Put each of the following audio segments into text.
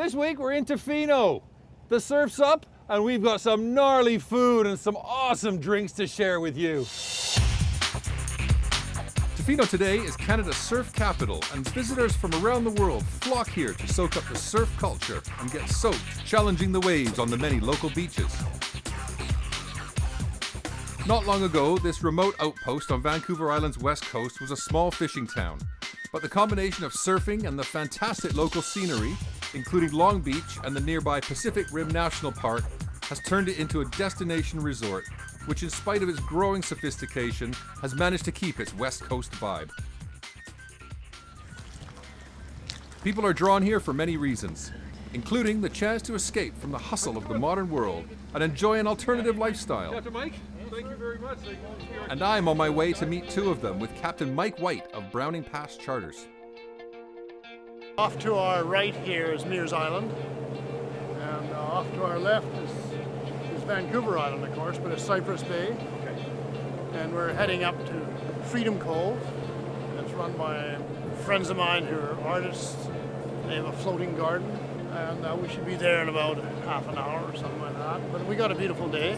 This week we're in Tofino. The surf's up and we've got some gnarly food and some awesome drinks to share with you. Tofino today is Canada's surf capital, and visitors from around the world flock here to soak up the surf culture and get soaked, challenging the waves on the many local beaches. Not long ago, this remote outpost on Vancouver Island's west coast was a small fishing town. But the combination of surfing and the fantastic local scenery, including Long Beach and the nearby Pacific Rim National Park, has turned it into a destination resort, which in spite of its growing sophistication, has managed to keep its West Coast vibe. People are drawn here for many reasons, including the chance to escape from the hustle of the modern world and enjoy an alternative lifestyle. Captain Mike, thank you very much. And I'm on my way to meet two of them with Captain Mike White of Browning Pass Charters. Off to our right here is Mears Island, and off to our left is Vancouver Island, of course, but it's Cypress Bay. Okay. And we're heading up to Freedom Cove. It's run by friends of mine who are artists. They have a floating garden, and we should be there in about half an hour or something like that. But we got a beautiful day.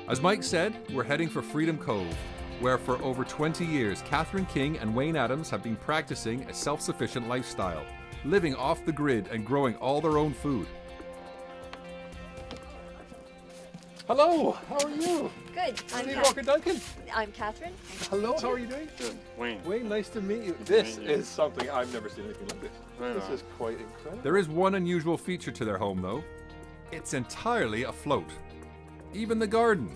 As Mike said, we're heading for Freedom Cove, where for over 20 years, Catherine King and Wayne Adams have been practicing a self-sufficient lifestyle, living off the grid and growing all their own food. Hello, how are you? Good. I'm Steve Walker Duncan. I'm Catherine. Hello, how are you doing? Good. Wayne. Wayne, nice to meet you. This is something I've never seen anything like this. This is quite incredible. There is one unusual feature to their home, though. It's entirely afloat. Even the garden.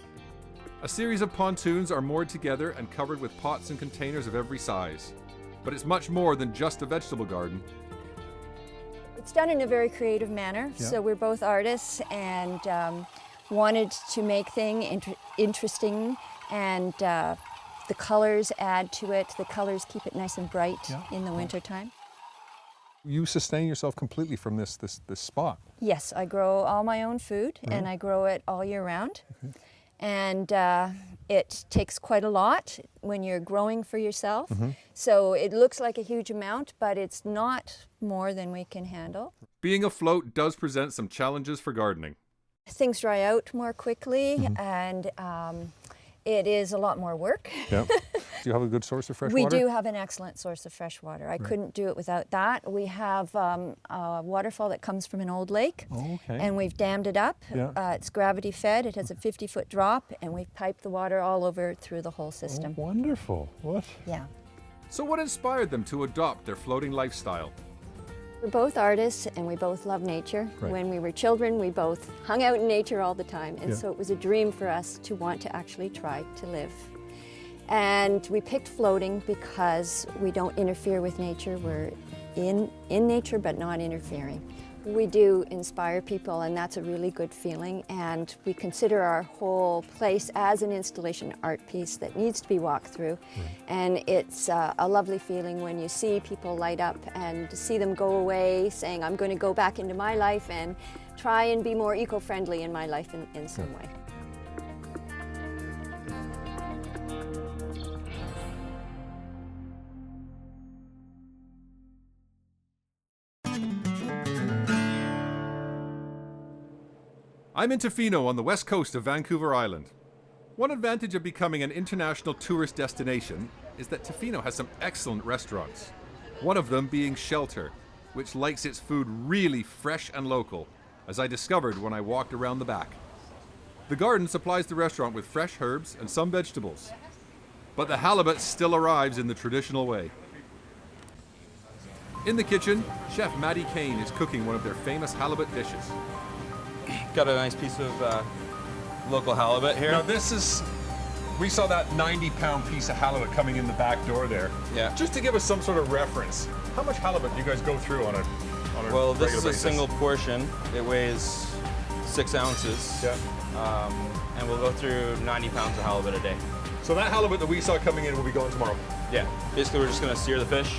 A series of pontoons are moored together and covered with pots and containers of every size. But it's much more than just a vegetable garden. It's done in a very creative manner. Yeah. So we're both artists and wanted to make things interesting, and the colors add to it. The colors keep it nice and bright in the wintertime. You sustain yourself completely from this spot. Yes, I grow all my own food, and I grow it all year round. And it takes quite a lot when you're growing for yourself. So it looks like a huge amount, but it's not more than we can handle. Being afloat does present some challenges for gardening. Things dry out more quickly, and it is a lot more work. Yeah. Do you have a good source of fresh We water? do have an excellent source of fresh water. I couldn't do it without that. We have a waterfall that comes from an old lake, and we've dammed it up. Yeah. It's gravity fed. It has a 50-foot drop, and we've piped the water all over through the whole system. Oh, wonderful. What? Yeah. So what inspired them to adopt their floating lifestyle? We're both artists, and we both love nature. Right. When we were children, we both hung out in nature all the time, and Yeah. so it was a dream for us to want to actually try to live. And we picked floating because we don't interfere with nature. We're in nature, but not interfering. We do inspire people, and that's a really good feeling. And we consider our whole place as an installation art piece that needs to be walked through. And it's a lovely feeling when you see people light up and to see them go away saying, I'm going to go back into my life and try and be more eco-friendly in my life in some way. I'm in Tofino on the west coast of Vancouver Island. One advantage of becoming an international tourist destination is that Tofino has some excellent restaurants. One of them being Shelter, which likes its food really fresh and local, as I discovered when I walked around the back. The garden supplies the restaurant with fresh herbs and some vegetables. But the halibut still arrives in the traditional way. In the kitchen, Chef Maddie Kane is cooking one of their famous halibut dishes. Got a nice piece of local halibut here. Now this is, we saw that 90-pound piece of halibut coming in the back door there. Yeah. Just to give us some sort of reference, how much halibut do you guys go through on a Well, this regular is a basis? single portion. It weighs 6 ounces. Yeah. And we'll go through 90 pounds of halibut a day. So that halibut that we saw coming in will be going tomorrow. Yeah. Basically, we're just going to sear the fish.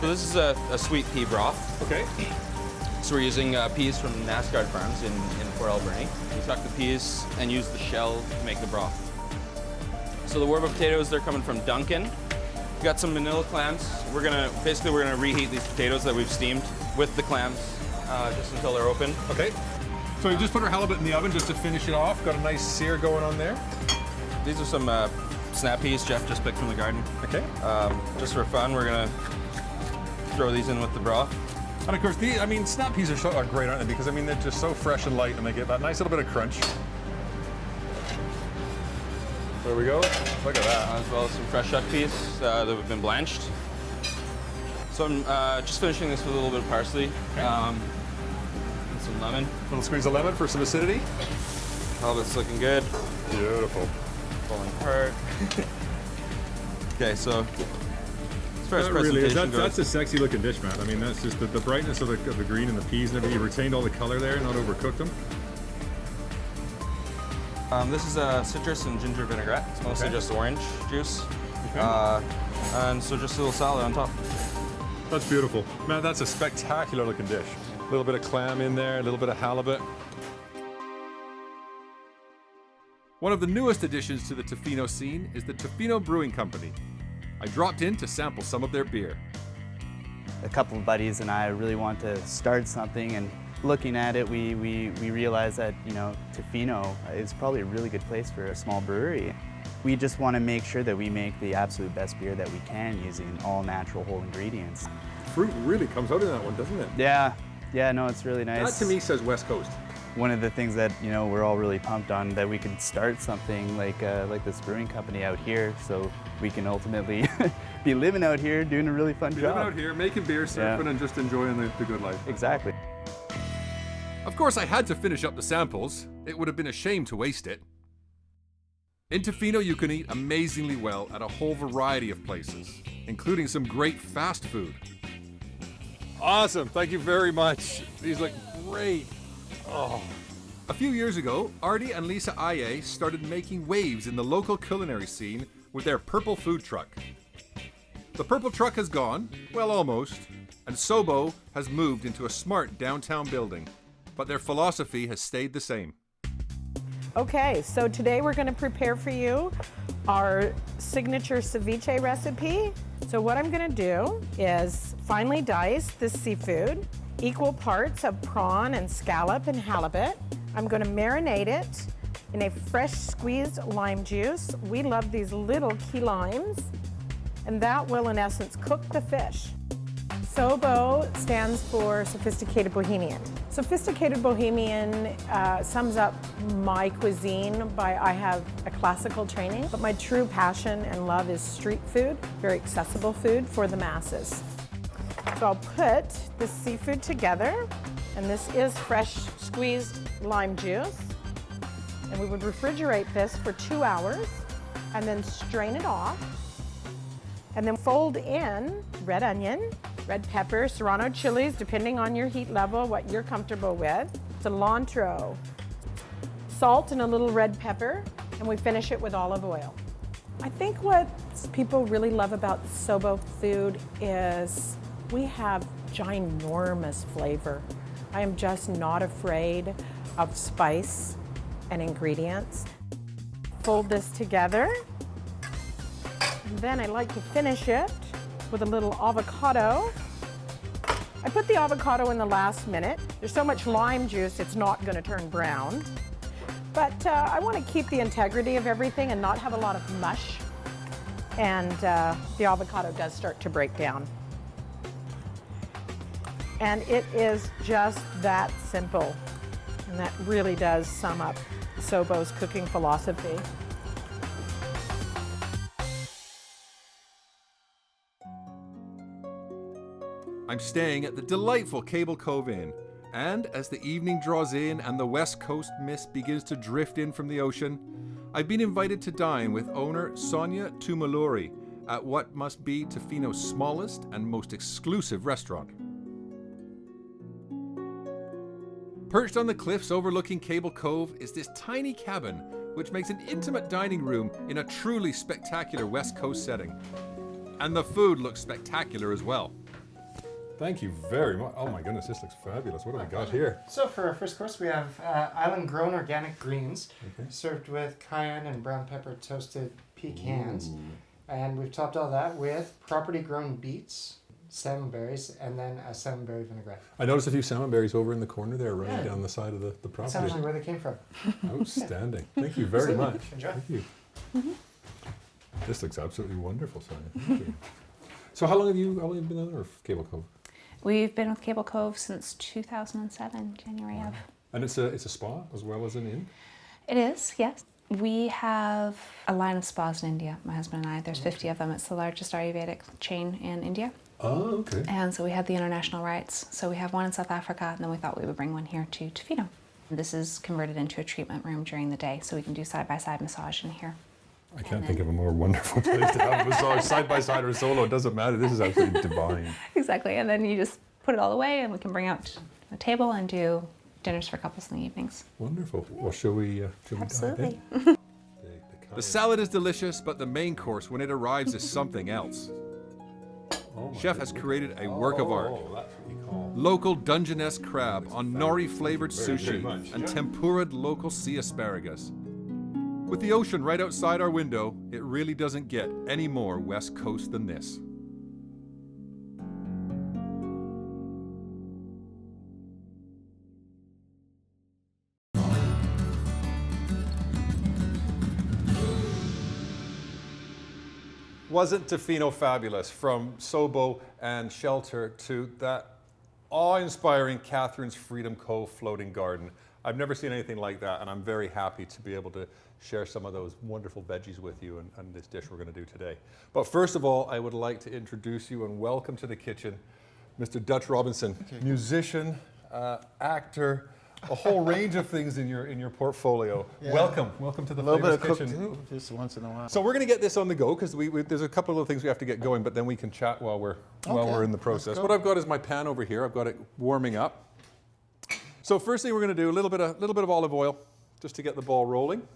So this is a sweet pea broth. Okay. So we're using peas from NASCAR farms in Port Alberni. We tuck the peas and use the shell to make the broth. So the warm-up potatoes, they're coming from Duncan. We got some manila clams. We're gonna reheat these potatoes that we've steamed with the clams just until they're open. Okay. So we just put our halibut in the oven just to finish it off. Got a nice sear going on there. These are some snap peas Jeff just picked from the garden. Okay. Just for fun, we're gonna throw these in with the broth. And of course, snap peas are great, aren't they? Because they're just so fresh and light, and they get that nice little bit of crunch. There we go. Look at that. As well as some fresh shuck peas that have been blanched. So I'm just finishing this with a little bit of parsley and some lemon. A little squeeze of lemon for some acidity. Halibut's looking good. Beautiful. Falling apart. Okay, so as far as That really is. presentation goes, That's a sexy looking dish, Matt. That's just the brightness of the green and the peas and everything. You retained all the color there, not overcooked them. this is a citrus and ginger vinaigrette. It's mostly Okay. just orange juice. Okay. And so just a little salad on top. That's beautiful. Man, that's a spectacular looking dish. A little bit of clam in there, a little bit of halibut. One of the newest additions to the Tofino scene is the Tofino Brewing Company. I dropped in to sample some of their beer. A couple of buddies and I really want to start something, and looking at it, we realized that, Tofino is probably a really good place for a small brewery. We just want to make sure that we make the absolute best beer that we can using all natural whole ingredients. Fruit really comes out in that one, doesn't it? Yeah, no, it's really nice. That to me says West Coast. One of the things that we're all really pumped on, that we could start something like this brewing company out here, so we can ultimately be living out here doing a really fun job. Living out here, making beer, surfing, and just enjoying the good life. Exactly. Of course, I had to finish up the samples. It would have been a shame to waste it. In Tofino, you can eat amazingly well at a whole variety of places, including some great fast food. Awesome, thank you very much. These look great. Oh. A few years ago, Artie and Lisa Aye started making waves in the local culinary scene with their purple food truck. The purple truck has gone, well almost, and Sobo has moved into a smart downtown building, but their philosophy has stayed the same. Okay, so today we're going to prepare for you our signature ceviche recipe. So what I'm going to do is finely dice this seafood, equal parts of prawn and scallop and halibut. I'm going to marinate it in a fresh squeezed lime juice. We love these little key limes, and that will in essence cook the fish. SOBO stands for Sophisticated Bohemian. Sophisticated Bohemian sums up my cuisine by I have a classical training, but my true passion and love is street food, very accessible food for the masses. So I'll put the seafood together, and this is fresh squeezed lime juice. And we would refrigerate this for 2 hours and then strain it off. And then fold in red onion, red pepper, serrano chilies, depending on your heat level, what you're comfortable with, cilantro, salt and a little red pepper, and we finish it with olive oil. I think what people really love about Sobo food is we have ginormous flavor. I am just not afraid of spice and ingredients. Fold this together. And then I like to finish it with a little avocado. I put the avocado in the last minute. There's so much lime juice, it's not going to turn brown. But I want to keep the integrity of everything and not have a lot of mush. And the avocado does start to break down. And it is just that simple. And that really does sum up Sobo's cooking philosophy. I'm staying at the delightful Cable Cove Inn, and as the evening draws in and the West Coast mist begins to drift in from the ocean, I've been invited to dine with owner Sonia Tumaluri at what must be Tofino's smallest and most exclusive restaurant. Perched on the cliffs overlooking Cable Cove is this tiny cabin, which makes an intimate dining room in a truly spectacular West Coast setting. And the food looks spectacular as well. Thank you very much. Oh my goodness, this looks fabulous. What have we got here? So for our first course, we have island-grown organic greens, served with cayenne and brown pepper toasted pecans. Ooh. And we've topped all that with property-grown beets, salmon berries, and then a salmon berry vinaigrette. I noticed a few salmon berries over in the corner there, running down the side of the That's property. actually where they came from. Outstanding. Thank you very much. Enjoy. Thank you. This looks absolutely wonderful, Sonia. Thank you. So how long have you been on there, Cable Cove? We've been with Cable Cove since 2007, January of. And it's a spa as well as an inn? It is, yes. We have a line of spas in India, my husband and I. There's 50 of them. It's the largest Ayurvedic chain in India. Oh, okay. And so we had the international rights. So we have one in South Africa, and then we thought we would bring one here to Tofino. This is converted into a treatment room during the day, so we can do side-by-side massage in here. I can't think of a more wonderful place to have a massage, side by side or solo. It doesn't matter. This is absolutely divine. Exactly, and then you just put it all away, and we can bring out a table and do dinners for couples in the evenings. Wonderful. Well, shall we Absolutely. dive in? The salad is delicious, but the main course, when it arrives, is something else. Chef has created a work of art. That's what you call. Local Dungeness crab on nori-flavored Very sushi much. and tempura'd local sea asparagus. With the ocean right outside our window, it really doesn't get any more West Coast than this. Wasn't Tofino fabulous? From Sobo and Shelter to that awe-inspiring Catherine's Freedom Cove floating garden. I've never seen anything like that, and I'm very happy to be able to share some of those wonderful veggies with you and this dish we're going to do today. But first of all, I would like to introduce you and welcome to the kitchen Mr. Dutch Robinson, musician, actor, a whole range of things in your portfolio. Yeah. Welcome to the A little bit Flavours of cook kitchen. too, just once in a while. So we're going to get this on the go because there's a couple of things we have to get going, but then we can chat while we're in the process. go. What I've got is my pan over here. I've got it warming up. So first thing we're going to do a little bit of olive oil just to get the ball rolling.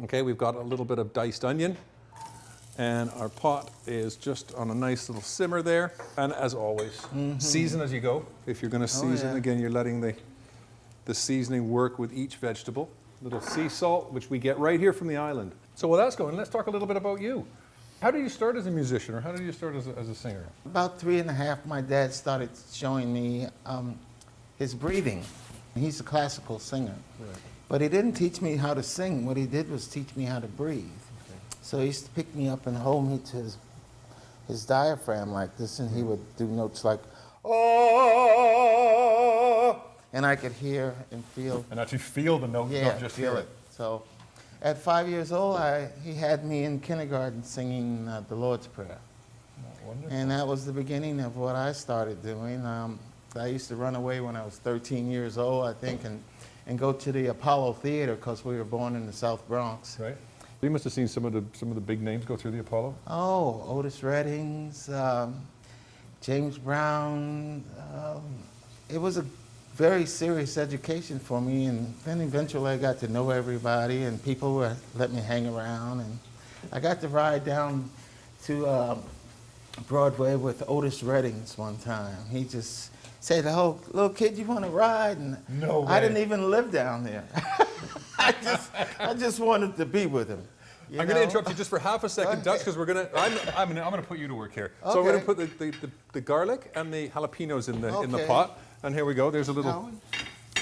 Okay, we've got a little bit of diced onion, and our pot is just on a nice little simmer there. And as always, season as you go. If you're going to season, yeah. again, you're letting the seasoning work with each vegetable. Little sea salt, which we get right here from the island. So while that's going, let's talk a little bit about you. How did you start as a musician, or how did you start as a singer? About 3.5, my dad started showing me his breathing. He's a classical singer. Right. But he didn't teach me how to sing. What he did was teach me how to breathe. Okay. So he used to pick me up and hold me to his diaphragm like this, and he would do notes like, oh, and I could hear and feel. And actually feel the note, Yeah, not just feel hear it. So at 5 years old, he had me in kindergarten singing the Lord's Prayer. Wonderful. And that was the beginning of what I started doing. I used to run away when I was 13 years old, I think, and go to the Apollo Theater because we were born in the South Bronx. Right. You must have seen some of the big names go through the Apollo. Oh, Otis Reddings, James Brown. It was a very serious education for me, and then eventually I got to know everybody, and people would let me hang around, and I got to ride down to Broadway with Otis Reddings one time. He just said, "Oh, little kid, you want to ride?" And No way. I didn't even live down there. I just wanted to be with him. I'm going to interrupt you just for half a second, Dutch, because I'm going to put you to work here. So we're going to put the garlic and the jalapenos in the pot, and here we go. There's a little.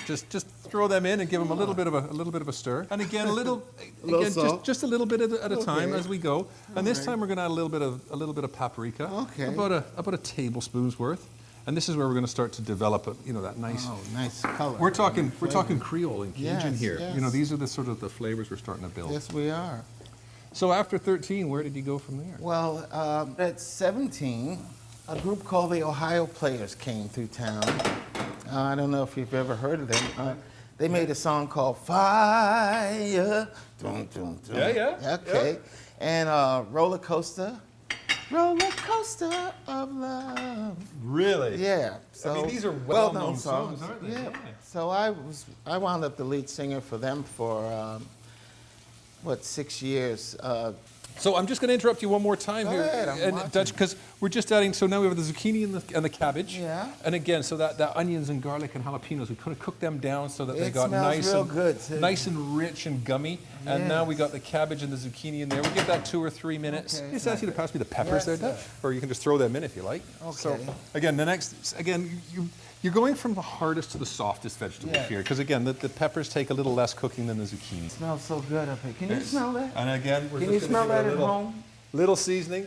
Just throw them in and give them a little bit of a stir. And again, just a little bit at a time as we go. And this time we're going to add a little bit of paprika. Okay. About a tablespoon's worth. And this is where we're going to start to develop that nice. Oh, nice color. We're talking Creole and Cajun Yes, here. yes. These are the sort of the flavors we're starting to build. Yes, we are. So after 13, where did you go from there? Well, at 17, a group called the Ohio Players came through town. I don't know if you've ever heard of them. They made a song called Fire. Dun, dun, dun. Yeah. Okay. And Roller Coaster of Love. Really? Yeah. So these are well-known songs, aren't they? Yeah. So I wound up the lead singer for them for 6 years. So I'm just going to interrupt you one more time Go here, ahead, I'm and watching. Dutch, because we're just adding. So now we have the zucchini and the cabbage. Yeah. And again, so that onions and garlic and jalapenos, we kind of cook them down so that they It got smells nice real and good, too. nice and rich and gummy. And now we Yes. got the cabbage and the zucchini in there. We give that 2 or 3 minutes. Okay. Just ask you to pass me the peppers Yes, there, sir. Dutch, or you can just throw them in if you like. So Okay. again, you're going from the hardest to the softest vegetable Yeah. here, because again, the peppers take a little less cooking than the zucchini. It smells so good up here. Can you smell that? And again, we're Can just you gonna smell give it that a at home? little seasoning.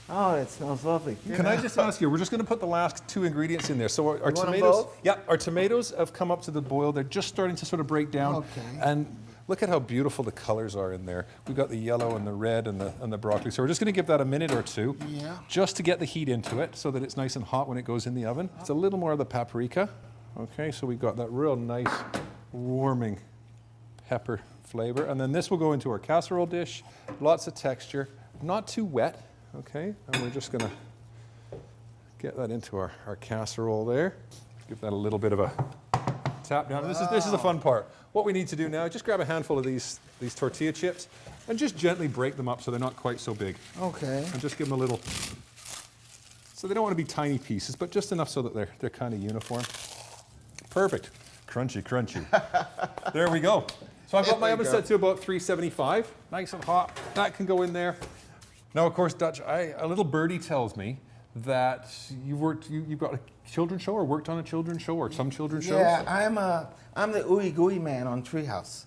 Oh, it smells lovely. Can I just ask you, we're just going to put the last 2 ingredients in there. So our You want 'em tomatoes, both? yeah, our tomatoes have come up to the boil. They're just starting to sort of break down. Okay. And look at how beautiful the colors are in there. We've got the yellow and the red and the broccoli. So we're just going to give that a minute or 2, Yeah. just to get the heat into it, so that it's nice and hot when it goes in the oven. It's a little more of the paprika. Okay, so we've got that real nice, warming pepper flavor. And then this will go into our casserole dish. Lots of texture, not too wet. Okay, and we're just going to get that into our casserole there. Give that a little bit of a tap down. This is the fun part. What we need to do now, just grab a handful of these tortilla chips and just gently break them up so they're not quite so big. Okay. And just give them a little, so they don't want to be tiny pieces, but just enough so that they're kind of uniform. Perfect. Crunchy, crunchy. There we go. So I've got my oven set to about 375, nice and hot. That can go in there. Now, of course, Dutch, a little birdie tells me that you've got a children's show or worked on a children's show or some children's shows? Yeah, I'm the ooey gooey man on Treehouse.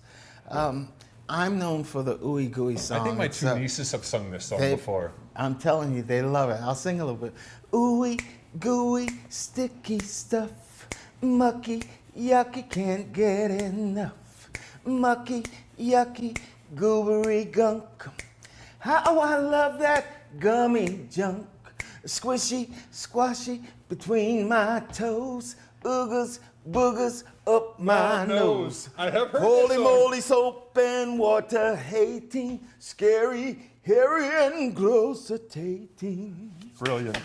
I'm known for the ooey gooey song. I think my It's, 2 nieces have sung this song they- before. I'm telling you, they love it. I'll sing a little bit. Ooey gooey, sticky stuff, mucky, yucky, can't get enough. Mucky, yucky, goobery gunk. How I love that gummy junk. Squishy, squashy between my toes. Oogers, boogers up my nose. I have heard Holy this song. moly, soap and water hating. Scary, hairy, and glossitating. Brilliant.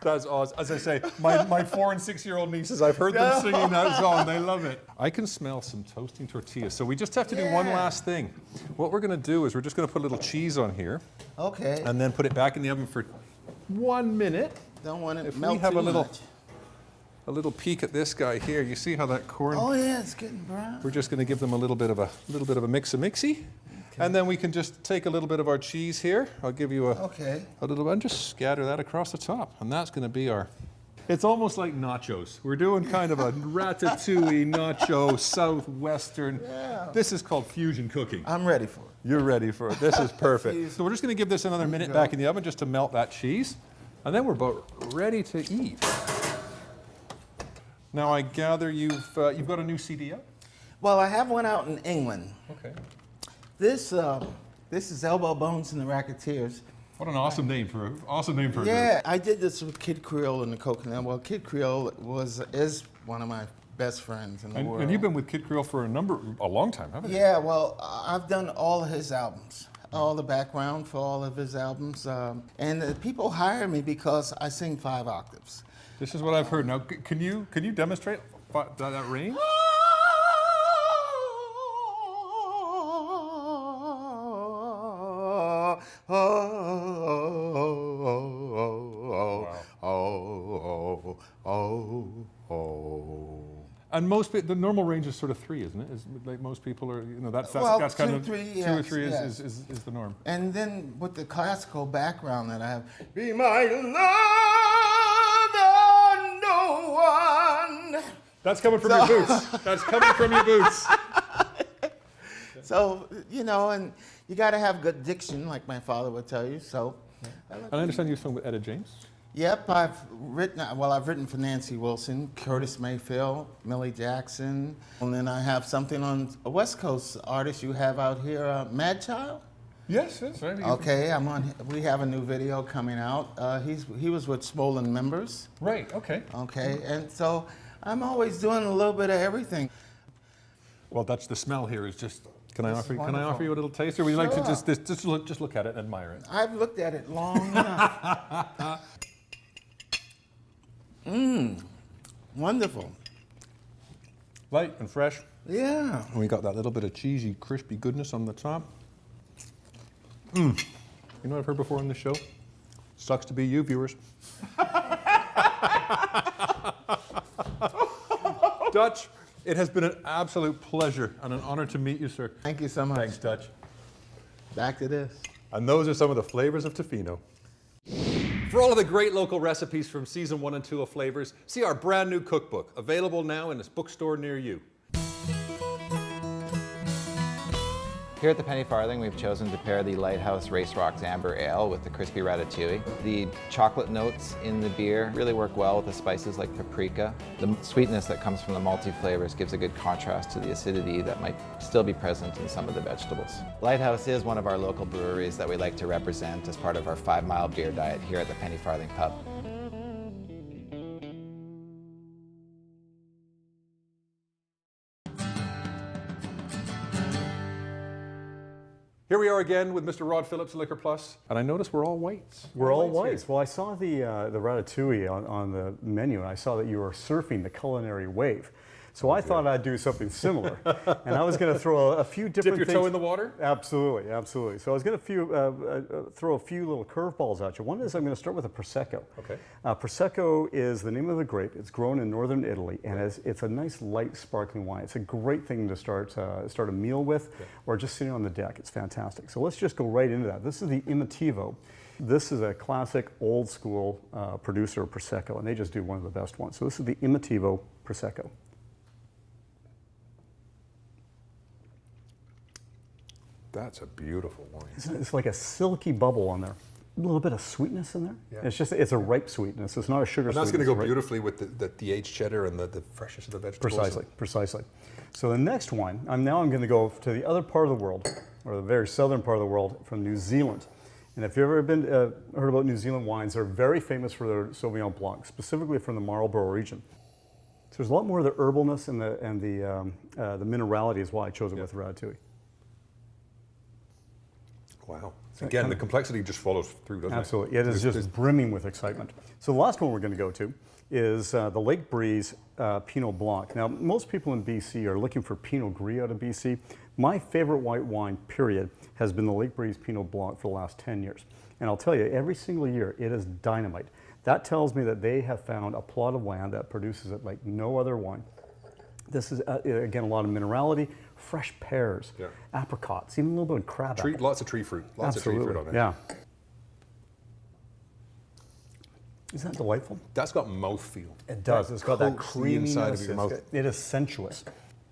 That's awesome. As I say, my 4 and 6-year-old nieces, I've heard them singing that song. They love it. I can smell some toasting tortillas. So we just have to do one last thing. What we're going to do is we're just going to put a little cheese on here. Okay. And then put it back in the oven for 1 minute. Don't want it If to melt we have too a much. little peek at this guy here, you see how that corn? Oh yeah, it's getting brown. We're just going to give them a little bit of a mixy. And then we can just take a little bit of our cheese here. I'll give you a little, and just scatter that across the top. And that's going to be it's almost like nachos. We're doing kind of a ratatouille nacho southwestern. Yeah. This is called fusion cooking. I'm ready for it. You're ready for it. This is perfect. So we're just going to give this another minute back in the oven just to melt that cheese. And then we're about ready to eat. Now I gather you've got a new CD out? Well, I have one out in England. Okay. This is Elbow Bones and the Racketeers. What an awesome name for a group. Yeah, I did this with Kid Creole and the Coconut. Well, Kid Creole is one of my best friends in the world. And you've been with Kid Creole for a long time, haven't you? Yeah, well, I've done all of his albums, all the background for all of his albums, and people hire me because I sing 5 octaves. This is what I've heard. Now, can you demonstrate that range? And the normal range is sort of 3, isn't it? Is like most people are, that's kind of 2 or 3 is the norm. And then with the classical background that I have, be my lover, no one. That's coming from your boots. That's coming from your boots. So, and you got to have good diction, like my father would tell you. So, And I understand you sung with Etta James. Yep, I've written for Nancy Wilson, Curtis Mayfield, Millie Jackson, and then I have something on a West Coast artist you have out here, Mad Child. Yes, that's right. Okay, we have a new video coming out. He was with Swollen Members. Right. Okay. Okay, and so I'm always doing a little bit of everything. Well, that's the smell here is just. Can I offer wonderful. you a little taste, or would you like to Sure. just look at it and admire it? I've looked at it long enough. Wonderful. Light and fresh. Yeah. And we got that little bit of cheesy, crispy goodness on the top. You know what I've heard before on this show? Sucks to be you, viewers. Dutch, it has been an absolute pleasure and an honor to meet you, sir. Thank you so much. Thanks, Dutch. Back to this. And those are some of the flavors of Tofino. For all of the great local recipes from season 1 and 2 of Flavours, see our brand new cookbook, available now in a bookstore near you. Here at the Penny Farthing, we've chosen to pair the Lighthouse Race Rocks Amber Ale with the crispy ratatouille. The chocolate notes in the beer really work well with the spices like paprika. The sweetness that comes from the malty flavors gives a good contrast to the acidity that might still be present in some of the vegetables. Lighthouse is one of our local breweries that we like to represent as part of our 5-mile beer diet here at the Penny Farthing Pub. Here we are again with Mr. Rod Phillips, Liquor Plus, and I notice we're all whites. We're all whites. Well, I saw the ratatouille on the menu, and I saw that you were surfing the culinary wave. So I thought I'd do something similar, and I was going to throw a few different Dip your things. toe in the water? Absolutely, absolutely. So I was going to throw a few little curveballs at you. One is I'm going to start with a Prosecco. Okay. Prosecco is the name of the grape. It's grown in northern Italy, and it's a nice light sparkling wine. It's a great thing to start a meal with, or just sitting on the deck. It's fantastic. So let's just go right into that. This is the Emotivo. This is a classic old school producer of Prosecco, and they just do one of the best ones. So this is the Emotivo Prosecco. That's a beautiful wine. It's like a silky bubble on there. A little bit of sweetness in there. Yeah. It's a ripe sweetness. It's not a sugar And that's sweetness. going to go beautifully with the aged cheddar and the freshness of the vegetables. Precisely. So the next wine, I'm going to go to the other part of the world, or the very southern part of the world, from New Zealand. And if you've ever heard about New Zealand wines, they're very famous for their Sauvignon Blanc, specifically from the Marlborough region. So there's a lot more of the herbalness and the minerality is why I chose it with ratatouille. Wow. Again, the complexity just follows through, doesn't it? Absolutely. It is just brimming with excitement. So the last one we're going to go to is the Lake Breeze Pinot Blanc. Now, most people in BC are looking for Pinot Gris out of BC. My favorite white wine, period, has been the Lake Breeze Pinot Blanc for the last 10 years. And I'll tell you, every single year, it is dynamite. That tells me that they have found a plot of land that produces it like no other wine. This is, again, a lot of minerality, fresh pears, apricots, even a little bit of crab apple. Lots of tree fruit. Lots of tree fruit on it. Yeah. Isn't that delightful? That's got mouthfeel. It does. It's got that creaminess inside of your mouth. It is sensuous.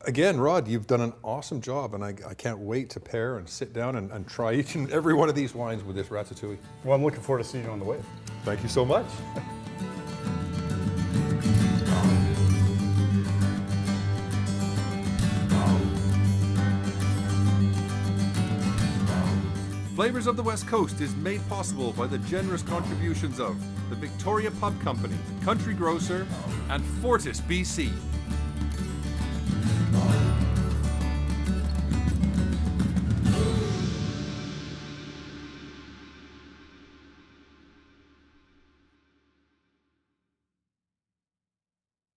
Again, Rod, you've done an awesome job, and I can't wait to pair and sit down and try each and every one of these wines with this ratatouille. Well, I'm looking forward to seeing you on the wave. Thank you so much. Flavours of the West Coast is made possible by the generous contributions of the Victoria Pub Company, Country Grocer, and Fortis BC.